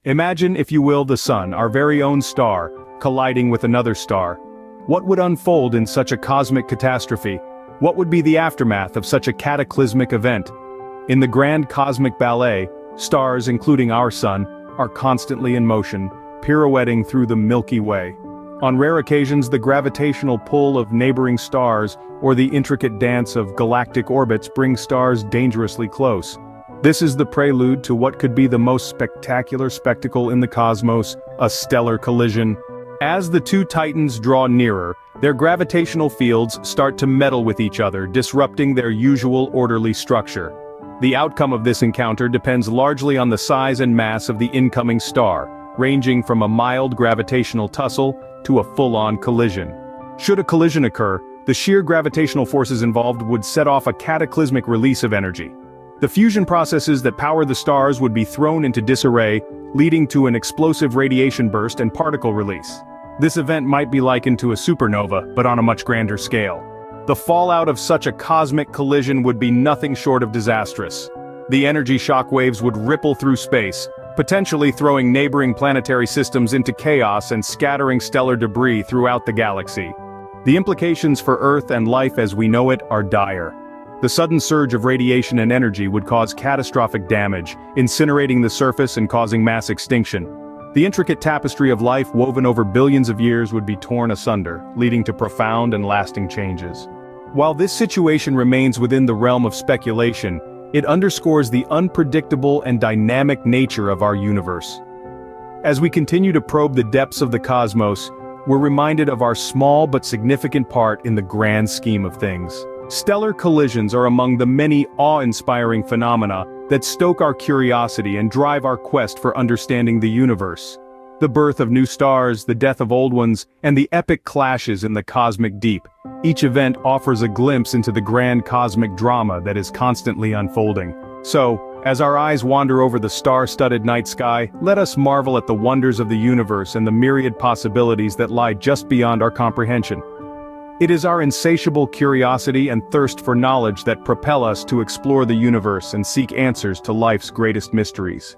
Imagine, if you will, the sun, our very own star, colliding with another star. What would unfold in such a cosmic catastrophe? What would be the aftermath of such a cataclysmic event? In the grand cosmic ballet, stars, including our sun, are constantly in motion, pirouetting through the Milky Way. On rare occasions, the gravitational pull of neighboring stars or the intricate dance of galactic orbits bring stars dangerously close. This is the prelude to what could be the most spectacular spectacle in the cosmos, a stellar collision. As the two titans draw nearer, their gravitational fields start to meddle with each other, disrupting their usual orderly structure. The outcome of this encounter depends largely on the size and mass of the incoming star, ranging from a mild gravitational tussle to a full-on collision. Should a collision occur, the sheer gravitational forces involved would set off a cataclysmic release of energy. The fusion processes that power the stars would be thrown into disarray, leading to an explosive radiation burst and particle release. This event might be likened to a supernova, but on a much grander scale. The fallout of such a cosmic collision would be nothing short of disastrous. The energy shockwaves would ripple through space, potentially throwing neighboring planetary systems into chaos and scattering stellar debris throughout the galaxy. The implications for Earth and life as we know it are dire. The sudden surge of radiation and energy would cause catastrophic damage, incinerating the surface and causing mass extinction. The intricate tapestry of life woven over billions of years would be torn asunder, leading to profound and lasting changes. While this situation remains within the realm of speculation, it underscores the unpredictable and dynamic nature of our universe. As we continue to probe the depths of the cosmos, we're reminded of our small but significant part in the grand scheme of things. Stellar collisions are among the many awe-inspiring phenomena that stoke our curiosity and drive our quest for understanding the universe. The birth of new stars, the death of old ones, and the epic clashes in the cosmic deep. Each event offers a glimpse into the grand cosmic drama that is constantly unfolding. So, as our eyes wander over the star-studded night sky, let us marvel at the wonders of the universe and the myriad possibilities that lie just beyond our comprehension. It is our insatiable curiosity and thirst for knowledge that propel us to explore the universe and seek answers to life's greatest mysteries.